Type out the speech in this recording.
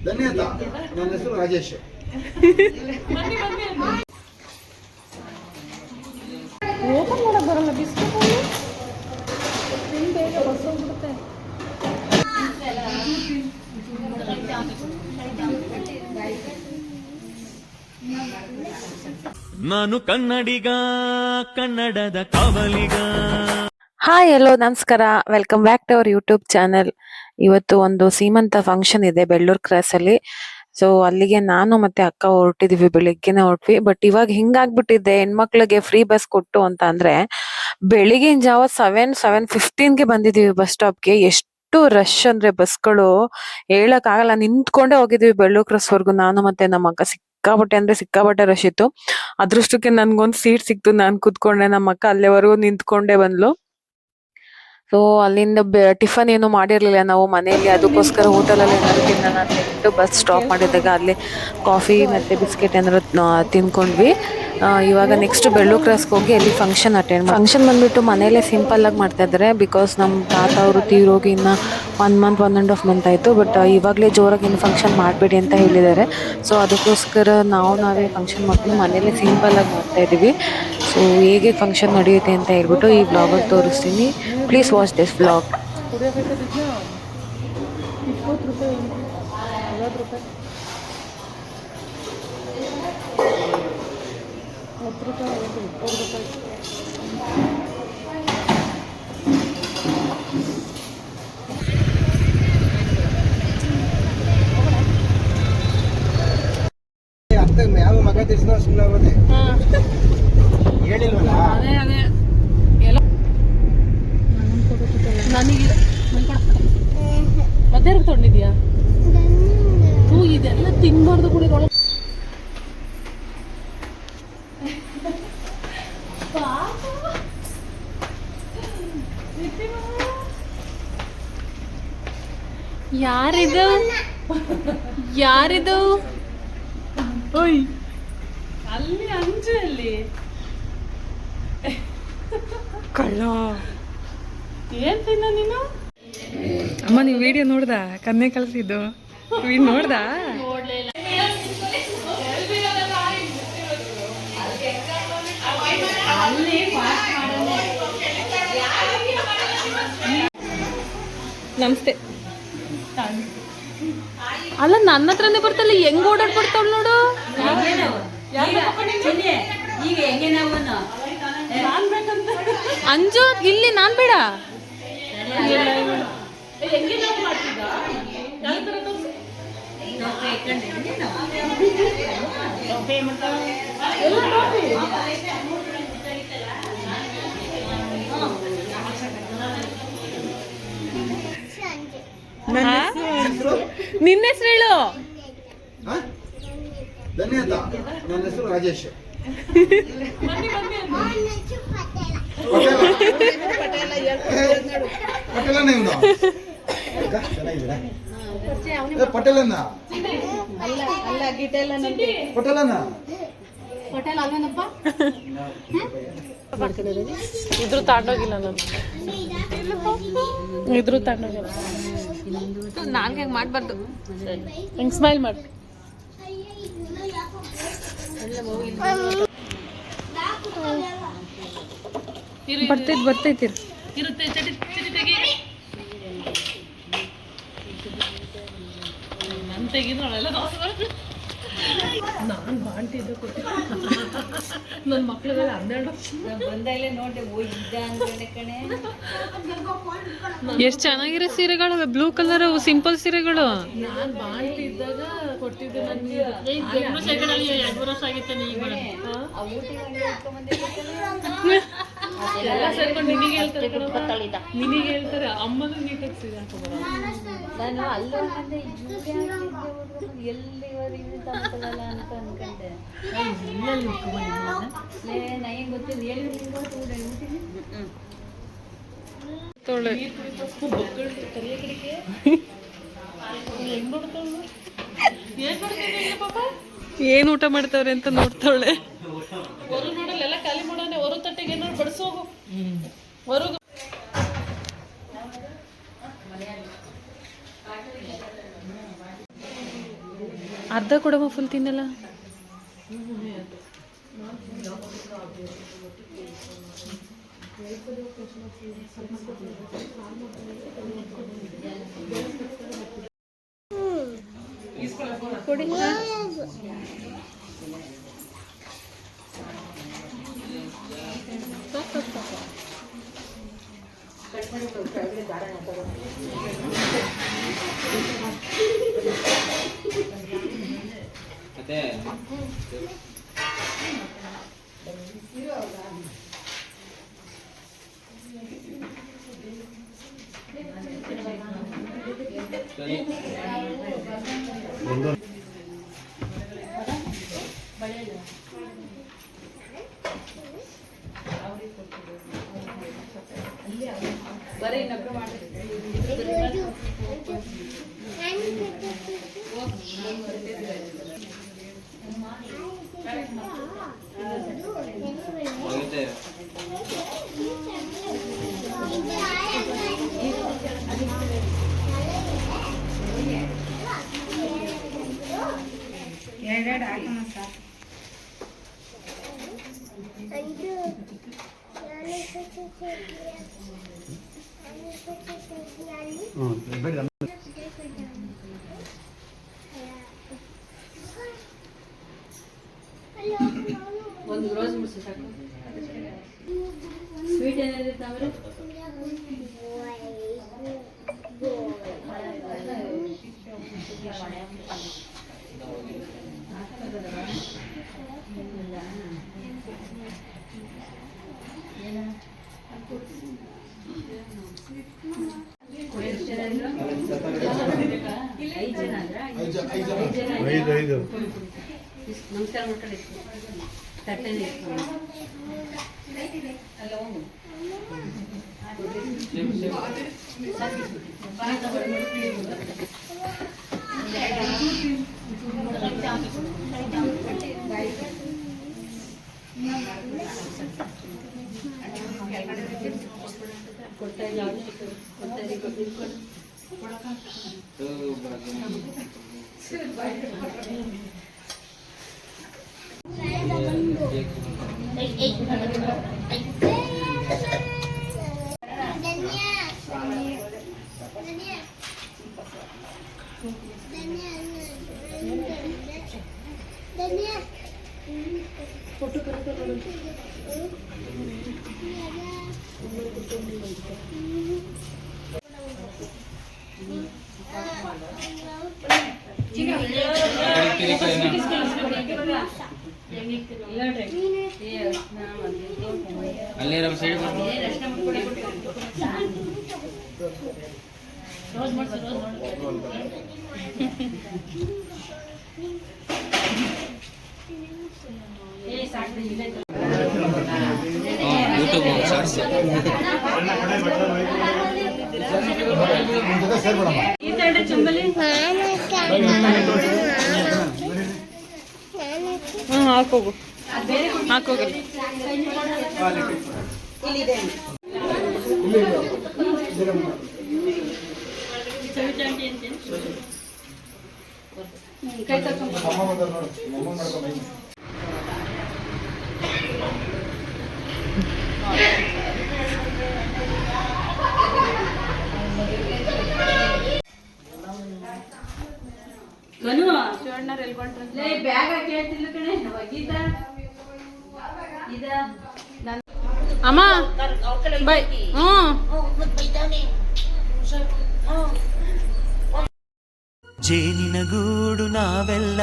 ಧನ್ಯತ. ನನ್ನ ಹೆಸರು ರಾಜೇಶ್. ಓಪನ್ ಮಾಡಕ್ ಬರಲ್ಲ ಬಿಸ್ಕೆಟ್ ಬೇಗ ಬಸ್ ಹೋಗ್ಬಿಡುತ್ತೆ. ನಾನು ಕನ್ನಡಿಗ, ಕನ್ನಡದ ಕಾವಲಿಗ. ಹಾಯ್ ಹಲೋ ನಮಸ್ಕಾರ, welcome back to our YouTube channel. ಇವತ್ತು ಒಂದು ಸೀಮಂತ ಫಂಕ್ಷನ್ ಇದೆ ಬೆಳ್ಳೂರು ಕ್ರಾಸ್ ಅಲ್ಲಿ. ಸೊ ಅಲ್ಲಿಗೆ ನಾನು ಮತ್ತೆ ಅಕ್ಕ ಹೊರಟಿದೀವಿ, ಬೆಳಿಗ್ಗೆನೆ ಹೊರಟ್ವಿ. ಬಟ್ ಇವಾಗ ಹಿಂಗಾಗ್ಬಿಟ್ಟಿದೆ, ಹೆಣ್ಮಕ್ಳಿಗೆ ಫ್ರೀ ಬಸ್ ಕೊಟ್ಟು ಅಂತ ಅಂದ್ರೆ ಬೆಳಿಗಿನ ಜಾವ 7:15ಗೆ ಬಂದಿದೀವಿ ಬಸ್ ಸ್ಟಾಪ್ಗೆ. ಎಷ್ಟು ರಶ್ ಅಂದ್ರೆ ಬಸ್ಗಳು ಹೇಳಕ್ ಆಗಲ್ಲ. ನಿಂತ್ಕೊಂಡೇ ಹೋಗಿದೀವಿ ಬೆಳ್ಳೂರು ಕ್ರಾಸ್ ವರ್ಗು, ನಾನು ಮತ್ತೆ ನಮ್ಮ ಅಕ್ಕ. ಸಿಕ್ಕಾಬಟ್ಟೆ ಅಂದ್ರೆ ಸಿಕ್ಕಾಬಟ್ಟೆ ರಶ್ ಇತ್ತು. ಅದೃಷ್ಟಕ್ಕೆ ನನ್ಗೊಂದ್ ಸೀಟ್ ಸಿಕ್ತು, ನಾನ್ ಕೂತ್ಕೊಂಡೆ. ನಮ್ಮ ಅಕ್ಕ ಅಲ್ಲೇವರೆಗೂ ನಿಂತ್ಕೊಂಡೇ ಬಂದ್ಲು. ಸೊ ಅಲ್ಲಿಂದ ಟಿಫನ್ ಏನು ಮಾಡಿರ್ಲಿಲ್ಲ ನಾವು ಮನೆಯಲ್ಲಿ, ಅದಕ್ಕೋಸ್ಕರ ಹೋಟೆಲಲ್ಲಿ ಏನಾದ್ರು ತಿನ್ನೋಣ ಅಂತ ಹೇಳ್ಬಿಟ್ಟು ಬಸ್ ಸ್ಟಾಪ್ ಮಾಡಿದಾಗ ಅಲ್ಲಿ ಕಾಫಿ ಮತ್ತೆ ಬಿಸ್ಕೆಟ್ ಏನಾದ್ರು ತಿನ್ಕೊಂಡ್ವಿ. ಇವಾಗ ನೆಕ್ಸ್ಟ್ ಬೆಳ್ಳೂರು ಕ್ರಾಸ್ಗೆ ಹೋಗಿ ಅಲ್ಲಿ ಫಂಕ್ಷನ್ ಬಂದ್ಬಿಟ್ಟು ಮನೇಲೆ ಸಿಂಪಲ್ ಆಗಿ ಮಾಡ್ತಾ ಇದ್ದಾರೆ. ಬಿಕಾಸ್ ನಮ್ಮ ತಾತ ಅವರು ತೀರೋಗಿ ಇನ್ನ 1 ಮಂತ್ 1.5 ಮಂತ್ ಆಯ್ತು. ಬಟ್ ಇವಾಗಲೇ ಜೋರಾಗಿ ಇನ್ನು ಫಂಕ್ಷನ್ ಮಾಡಬೇಡಿ ಅಂತ ಹೇಳಿದ್ದಾರೆ. ಸೊ ಅದಕ್ಕೋಸ್ಕರ ನಾವೇ ಫಂಕ್ಷನ್ ಮಾಡ್ಕೊಂಡು ಮನೇಲೆ ಸಿಂಪಲ್ ಆಗಿ ಮಾಡ್ತಾ ಇದೀವಿ. ಸೊ ಹೇಗೆ ಫಂಕ್ಷನ್ ನಡೆಯುತ್ತೆ ಅಂತ ಹೇಳ್ಬಿಟ್ಟು ಈ ಬ್ಲಾಗಲ್ಲಿ ತೋರಿಸ್ತೀನಿ. Please watch this blog. ಯಾವ ಮಗ ತಿಳಿಸಿದ ಸುಮ್ಮನೆ ಹೇಳಿಲ್ವಲ್ಲ. ನನಗೆ ಮಧ್ಯಾಹ್ನ ತೊಗೊಂಡಿದ್ಯಾ? ಹೂ ಇದೆಲ್ಲ ತಿನ್ಬಾರ್ದು ಕೂಡ. ಯಾರಿದು ಯಾರಿದು? ಓಯ್ ಅಲ್ಲಿ ಅಂಜು ಅಲ್ಲಿ ಕಳ್ಳ. ಏನ್ ತಿನ್ನ ನೀನು? ಅಮ್ಮ ನೀವು ವಿಡಿಯೋ ನೋಡ್ದ? ಕನ್ನೆ ಕಳ್ಸಿದ್ದು ನೋಡ್ದ? ನಮಸ್ತೆ. ಅಲ್ಲ ನನ್ನ ಹತ್ರನೇ ಬರ್ತಲ್ಲ, ಹೆಂಗ್ ಓಡಾಡ್ಬಿಡ್ತಾವ್ ನೋಡು. ಅಂಜು ಇಲ್ಲಿ ನಾನ್ ಬೇಡ. ನಿನ್ನ ಹೆಸರು ಹೇಳು. ಧನ್ಯತ. ನನ್ನ ಹೆಸರು ರಾಜೇಶ್. ಪಟೇಲನ ಇವನು. ಪಟೇಲನ ಪಟೇಲನ ಇದ್ರು ತಾಂಡೋಗಿಲ್ಲ ನಾನು. ಇದ್ರು ತಾಂಡೋಗಿಲ್ಲ. ನಾಲ್ಗೆ ಹೆಂಗೆ ಮಾಡಬಾರ್ದು, ಹೆಂಗೆ ಸ್ಮೈಲ್ ಮಾಡಿ. ಬರ್ತೈತಿ ಇರುತ್ತೆ. ಚಟಿ ತೆಗಿ. ನನ್ನ ತೆಗಿದ್ರಳೆಲ್ಲ ನಾನು ಬಾಂಟಿದ್ದೆ ಕೊಟ್ಟು ನನ್ನ ಮಕ್ಳಿಗೆಲ್ಲ 12 ಬಂದಲ್ಲೇ ನೋಡಿ ಹೋಗಿದ್ದ ಅನ್ಕೊಂಡೆ ಕಣೆ. ಎಷ್ಟು ಚೆನ್ನಾಗಿರೋ ಸೀರೆಗಳು, ಬ್ಲೂ ಕಲರ್ ಸಿಂಪಲ್ ಸೀರೆಗಳು. ನಾನು ಬಾಂಟಿ ಇದ್ದಾಗ ಕೊಡ್ತಿದ್ದೆ. ನನಗೆ 2 ವರ್ಷ ಆಗಿತ್ತು. ಎಲ್ಲ ಸೇರ್ಕೊಂಡು ನಿನಗೆ ಹೇಳ್ತಾರೆ ಅಮ್ಮನೂ ನೀಟಾಗಿ ಸೀರೆ ಹಾಕೋಬಾರ. ನಾನು ಅಲ್ಲೋಗಂದೆ ಎಲ್ಲಿವರೆಗೂ ತಗೊಳ್ಳಲ್ಲ ಅಂತ ಅನ್ಕೊಂಡೆ. ನನಗೆ ಗೊತ್ತಿಲ್ಲ, ಏನ್ ಊಟ ಮಾಡ್ತಾವ್ರೆ ಅಂತ ನೋಡ್ತಾವಳೆ. ಹೊರ ನೋಡಲ್ಲ, ಎಲ್ಲ ಖಾಲಿ ಮಾಡೋಣ. ಹೊರ ತಟ್ಟೆಗೆ ಏನಾದ್ರು ಬಡಿಸೋಗು. ಹೊರಗು ಅರ್ಧ ಕೊಡಮ್ಮ, ಫುಲ್ ತಿನ್ನಲ್ಲ. ಕೊಡಿ. ಒಂದು ರೋಸ್ ಮುಡ್ಸು ಸಾಕು. ಸ್ವೀಟ್ ಏನಿರುತ್ತೆ ಅಂದ್ರೆ ನಮಸ್ಕಾರ ಮಾಡ್ಕೊಳ್ಳಿ. ತಟ್ಟೆನೇ ಹಾಕೋಗು, ಹಾಕೋಗಿ. ಅಮ್ಮ ಬೈ. ಜೇನಿನ ಗೂಡು ನಾವೆಲ್ಲ